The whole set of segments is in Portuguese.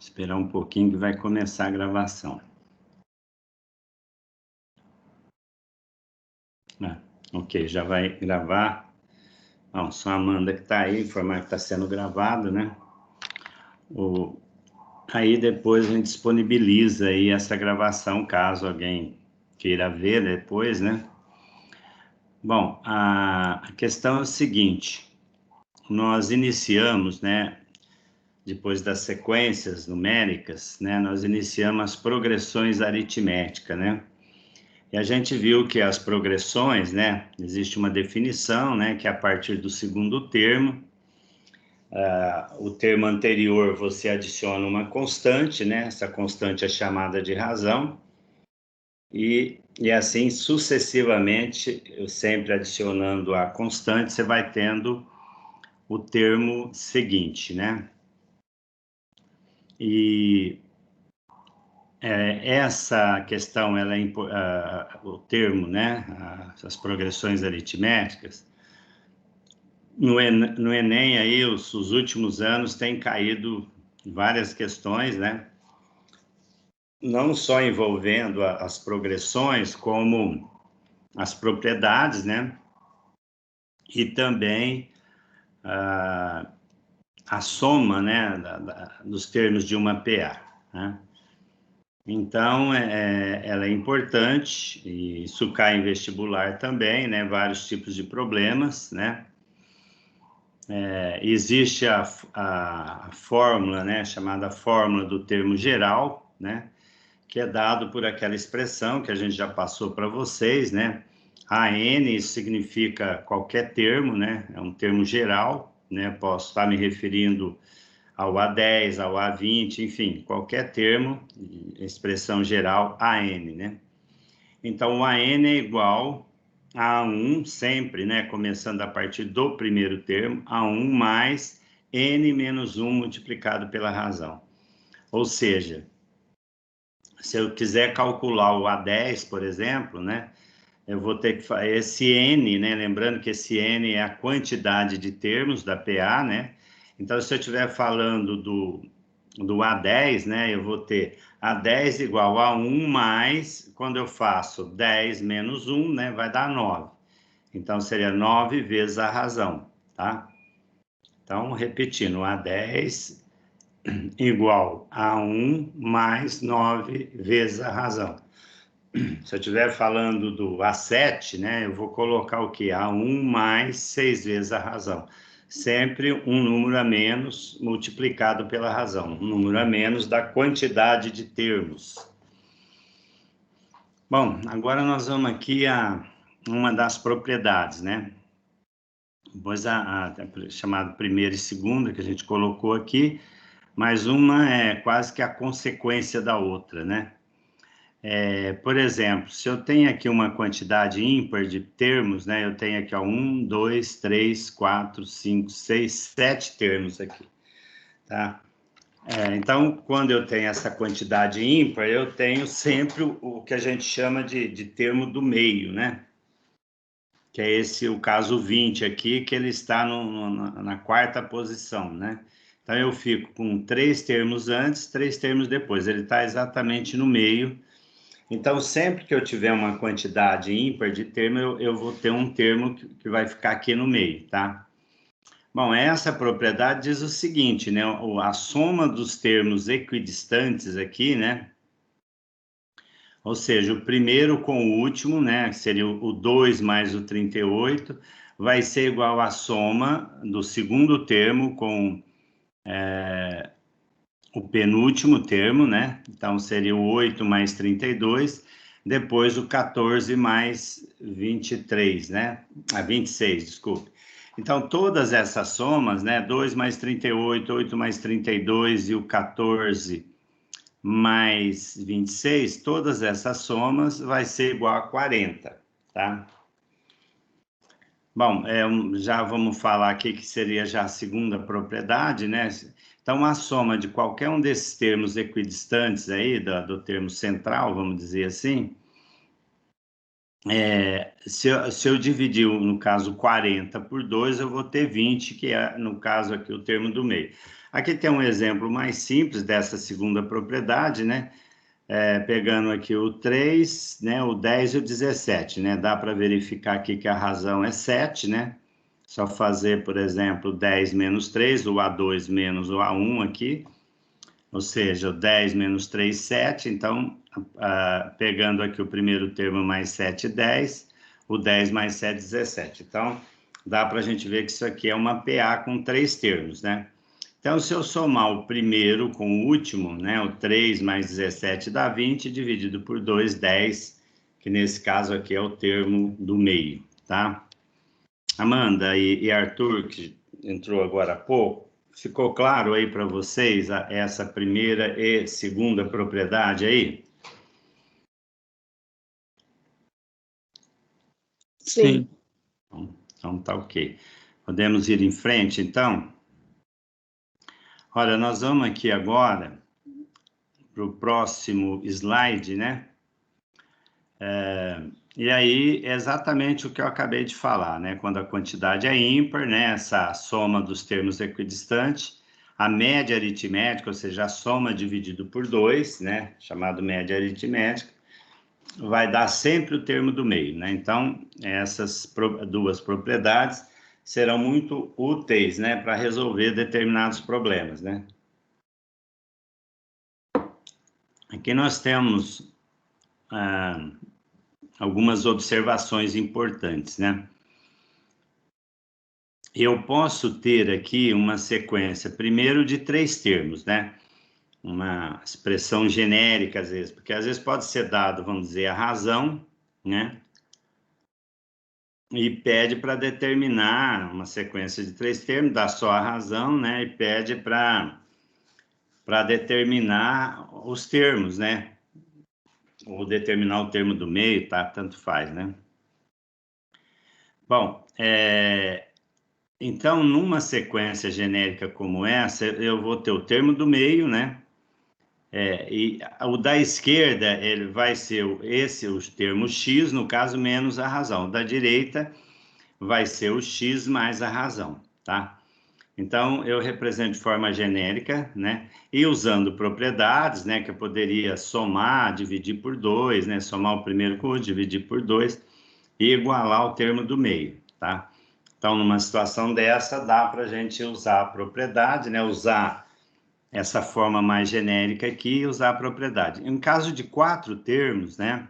Esperar um pouquinho que vai começar a gravação. Ok, já vai gravar. Bom, só a Amanda que está aí, informar que está sendo gravado, né? Aí depois a gente disponibiliza aí essa gravação, caso alguém queira ver depois, né? Bom, a questão é o seguinte, nós iniciamos, né? Depois das sequências numéricas, né? Nós iniciamos as progressões aritméticas, né? E a gente viu que as progressões, né? Existe uma definição, né? Que a partir do segundo termo, o termo anterior você adiciona uma constante, né? Essa constante é chamada de razão. E assim sucessivamente, eu sempre adicionando a constante, você vai tendo o termo seguinte, né? E essa questão, ela o termo, né? As progressões aritméticas, no Enem aí, os últimos anos tem caído várias questões, né? Não só envolvendo as progressões, como as propriedades, né? E também a soma, né? Dos termos de uma PA, né? Então, ela é importante, e isso cai em vestibular também, né? Vários tipos de problemas, né? Existe a fórmula, né? Chamada fórmula do termo geral, né? Que é dado por aquela expressão que a gente já passou para vocês, né? AN significa qualquer termo, né? É um termo geral, né? Posso estar me referindo ao A10, ao A20, enfim, qualquer termo, expressão geral AN, né? Então, o AN é igual a 1, sempre, né? Começando a partir do primeiro termo, a 1 mais N menos 1 multiplicado pela razão. Ou seja, se eu quiser calcular o A10, por exemplo, né? Eu vou ter que fazer esse N, né? Lembrando que esse N é a quantidade de termos da PA, né? Então, se eu estiver falando do A10, né? Eu vou ter A10 igual a 1 mais, quando eu faço 10 menos 1, né? Vai dar 9. Então, seria 9 vezes a razão, tá? Então, repetindo, A10 igual a 1 mais 9 vezes a razão. Se eu estiver falando do A7, né, eu vou colocar o quê? A1 mais 6 vezes a razão. Sempre um número a menos multiplicado pela razão. Um número a menos da quantidade de termos. Bom, agora nós vamos aqui a uma das propriedades, né? Depois a chamada primeira e segunda, que a gente colocou aqui, mas uma é quase que a consequência da outra, né? Por exemplo, se eu tenho aqui uma quantidade ímpar de termos, né? Eu tenho aqui, ó, 1, 2, 3, 4, 5, 6, 7 termos aqui, tá? Então, quando eu tenho essa quantidade ímpar, eu tenho sempre o que a gente chama de termo do meio, né? Que é esse, o caso 20 aqui, que ele está na quarta posição, né? Então, eu fico com 3 termos antes, 3 termos depois. Ele está exatamente no meio. Então, sempre que eu tiver uma quantidade ímpar de termo, eu vou ter um termo que vai ficar aqui no meio, tá? Bom, essa propriedade diz o seguinte, né? A soma dos termos equidistantes aqui, né? Ou seja, o primeiro com o último, né? Seria o 2 mais o 38, vai ser igual à soma do segundo termo com o penúltimo termo, né? Então, seria o 8 mais 32, depois o 14 mais 23, né? 26, desculpe. Então, todas essas somas, né? 2 mais 38, 8 mais 32 e o 14 mais 26, todas essas somas vai ser igual a 40, tá? Bom, já vamos falar aqui que seria já a segunda propriedade, né? Então, a soma de qualquer um desses termos equidistantes aí, do termo central, vamos dizer assim, se eu dividir, no caso, 40 por 2, eu vou ter 20, que é, no caso aqui, o termo do meio. Aqui tem um exemplo mais simples dessa segunda propriedade, né? Pegando aqui o 3, né, o 10 e o 17, né? Dá para verificar aqui que a razão é 7, né? Só fazer, por exemplo, 10 menos 3, o A2 menos o A1 aqui, ou seja, o 10 menos 3, 7. Então, pegando aqui o primeiro termo mais 7, 10, o 10 mais 7, 17. Então, dá para a gente ver que isso aqui é uma PA com 3 termos, né? Então, se eu somar o primeiro com o último, né, o 3 mais 17 dá 20, dividido por 2, 10, que nesse caso aqui é o termo do meio, tá? Amanda e Arthur, que entrou agora há pouco, ficou claro aí para vocês essa primeira e segunda propriedade aí? Sim. Então tá ok. Podemos ir em frente, então? Olha, nós vamos aqui agora para o próximo slide, né? E aí, é exatamente o que eu acabei de falar, né? Quando a quantidade é ímpar, né? Essa soma dos termos equidistantes, a média aritmética, ou seja, a soma dividido por 2, né? Chamado média aritmética, vai dar sempre o termo do meio, né? Então, essas duas propriedades serão muito úteis, né? Para resolver determinados problemas, né? Aqui nós temos algumas observações importantes, né? Eu posso ter aqui uma sequência, primeiro, de 3 termos, né? Uma expressão genérica, às vezes, porque às vezes pode ser dado, vamos dizer, a razão, né? E pede para determinar uma sequência de 3 termos, dá só a razão, né? E pede para determinar os termos, né? Ou determinar o termo do meio, tá? Tanto faz, né? Bom, então, numa sequência genérica como essa, eu vou ter o termo do meio, né? E o da esquerda, ele vai ser o termo x, no caso, menos a razão. O da direita vai ser o x mais a razão, tá? Então, eu represento de forma genérica, né? E usando propriedades, né? Que eu poderia somar, dividir por 2, né? Somar o primeiro com o dividir por 2 e igualar o termo do meio, tá? Então, numa situação dessa, dá para a gente usar a propriedade, né? Usar essa forma mais genérica aqui e usar a propriedade. Em caso de 4 termos, né?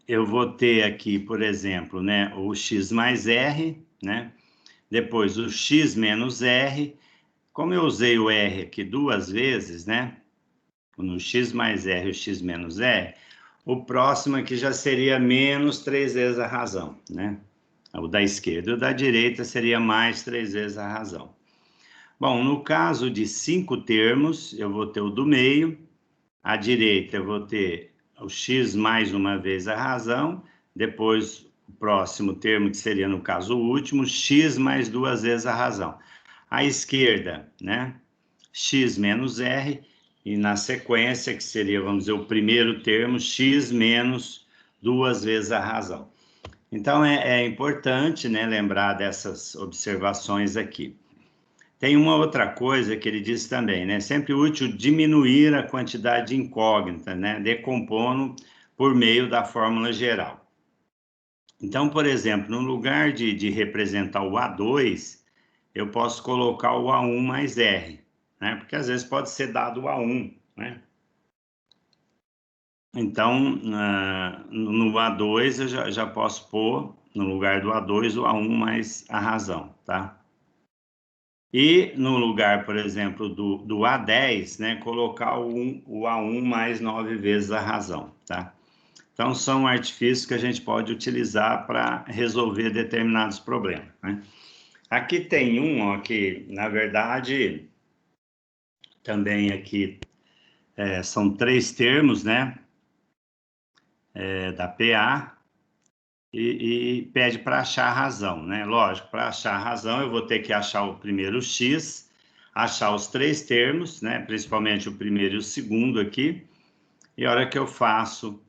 Eu vou ter aqui, por exemplo, né? O x mais r, né? Depois o x menos r. Como eu usei o r aqui 2 vezes, né? No x mais r e o x menos r, o próximo aqui já seria menos 3 vezes a razão, né? O da esquerda. O da direita seria mais 3 vezes a razão. Bom, no caso de 5 termos, eu vou ter o do meio. À direita, eu vou ter o x mais uma vez a razão. Depois, o próximo termo, que seria, no caso, o último, x mais 2 vezes a razão. À esquerda, né? X menos r. E na sequência, que seria, vamos dizer, o primeiro termo, x menos 2 vezes a razão. Então, é importante, né, lembrar dessas observações aqui. Tem uma outra coisa que ele diz também, né? Sempre útil diminuir a quantidade de incógnita, né? Decompondo por meio da fórmula geral. Então, por exemplo, no lugar de representar o A2, eu posso colocar o A1 mais R, né? Porque às vezes pode ser dado o A1, né? Então, no A2 eu já posso pôr, no lugar do A2, o A1 mais a razão, tá? E no lugar, por exemplo, do A10, né, colocar o A1 mais 9 vezes a razão, tá? Então, são artifícios que a gente pode utilizar para resolver determinados problemas, né? Aqui tem um, ó, que, na verdade, também aqui são 3 termos, né, da PA, e pede para achar a razão, né? Lógico, para achar a razão, eu vou ter que achar o primeiro x, achar os 3 termos, né? Principalmente o primeiro e o segundo aqui. E a hora que eu faço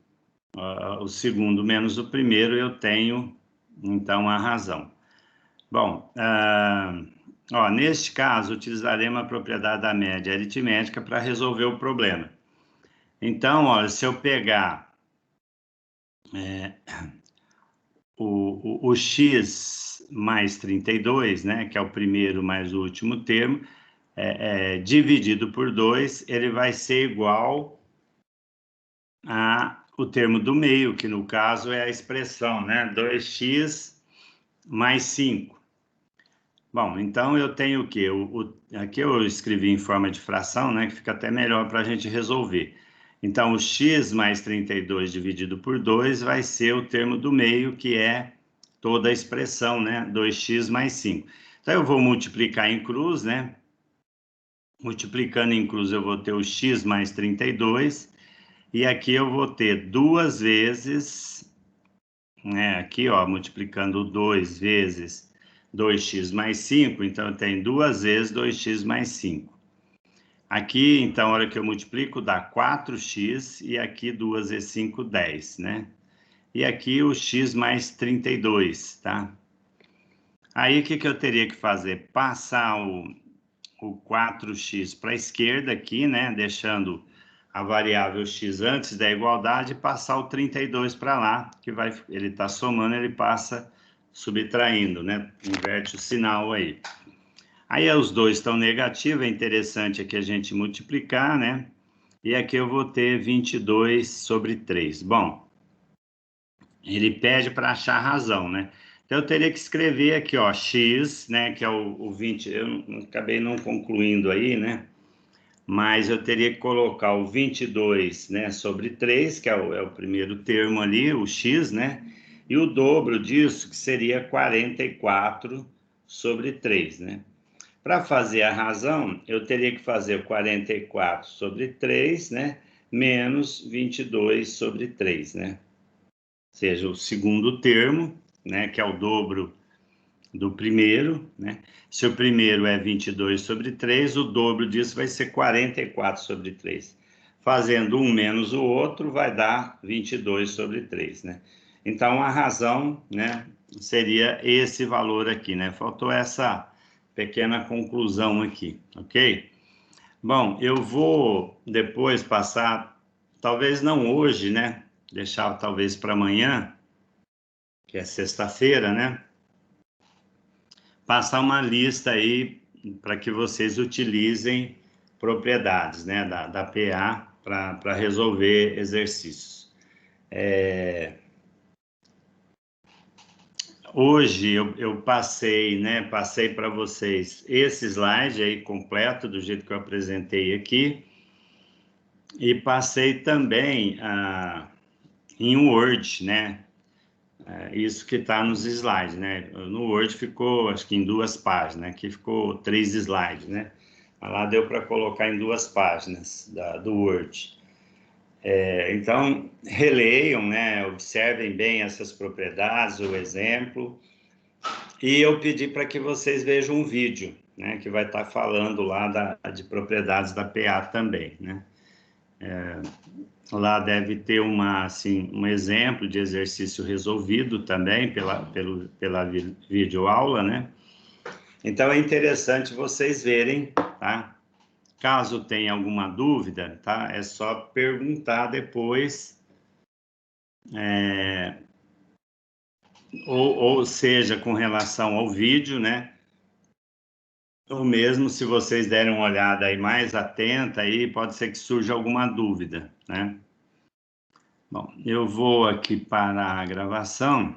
o segundo menos o primeiro, eu tenho, então, a razão. Bom, neste caso, utilizaremos a propriedade da média aritmética para resolver o problema. Então, olha, se eu pegar o x mais 32, né, que é o primeiro mais o último termo, dividido por 2, ele vai ser igual o termo do meio, que no caso é a expressão, né, 2x mais 5. Bom, então eu tenho o quê? Aqui eu escrevi em forma de fração, né, que fica até melhor para a gente resolver. Então, o x mais 32 dividido por 2 vai ser o termo do meio, que é toda a expressão, né, 2x mais 5. Então, eu vou multiplicar em cruz, né? Multiplicando em cruz, eu vou ter o x mais 32, e aqui eu vou ter 2 vezes, né, aqui, ó, multiplicando 2 vezes 2x mais 5, então eu tenho 2 vezes 2x mais 5. Aqui, então, a hora que eu multiplico, dá 4x, e aqui 2 vezes 5, 10, né? E aqui o x mais 32, tá? Aí, o que eu teria que fazer? Passar o 4x para a esquerda aqui, né? Deixando a variável x antes da igualdade, e passar o 32 para lá, que ele está somando, ele passa subtraindo, né? Inverte o sinal aí. Aí os dois estão negativos, é interessante aqui a gente multiplicar, né? E aqui eu vou ter 22 sobre 3. Bom, ele pede para achar a razão, né? Então eu teria que escrever aqui, ó, x, né? Que é o 20, eu acabei não concluindo aí, né? Mas eu teria que colocar o 22, né, sobre 3, que é o primeiro termo ali, o x, né? E o dobro disso, que seria 44 sobre 3, né? Para fazer a razão, eu teria que fazer o 44 sobre 3, né? Menos 22 sobre 3, né? Ou seja, o segundo termo, né? Que é o dobro do primeiro, né? Se o primeiro é 22 sobre 3, o dobro disso vai ser 44 sobre 3. Fazendo um menos o outro, vai dar 22 sobre 3, né? Então, a razão, né? Seria esse valor aqui, né? Faltou essa pequena conclusão aqui, ok? Bom, eu vou depois passar, talvez não hoje, né? Deixar talvez para amanhã, que é sexta-feira, né? Passar uma lista aí para que vocês utilizem propriedades, né? Da PA para resolver exercícios. Hoje eu passei, né? Passei para vocês esse slide aí completo, do jeito que eu apresentei aqui. E passei também em Word, né? Isso que está nos slides, né? No Word ficou, acho que em 2 páginas, aqui ficou 3 slides, né? Mas lá deu para colocar em 2 páginas do Word. Então, releiam, né? Observem bem essas propriedades, o exemplo. E eu pedi para que vocês vejam um vídeo, né? Que vai estar falando lá de propriedades da PA também, né? Lá deve ter um exemplo de exercício resolvido também pela videoaula, né? Então, é interessante vocês verem, tá? Caso tenha alguma dúvida, tá? É só perguntar depois, ou seja, com relação ao vídeo, né? Ou mesmo se vocês derem uma olhada aí mais atenta, aí pode ser que surja alguma dúvida, né? Bom, eu vou aqui parar a gravação.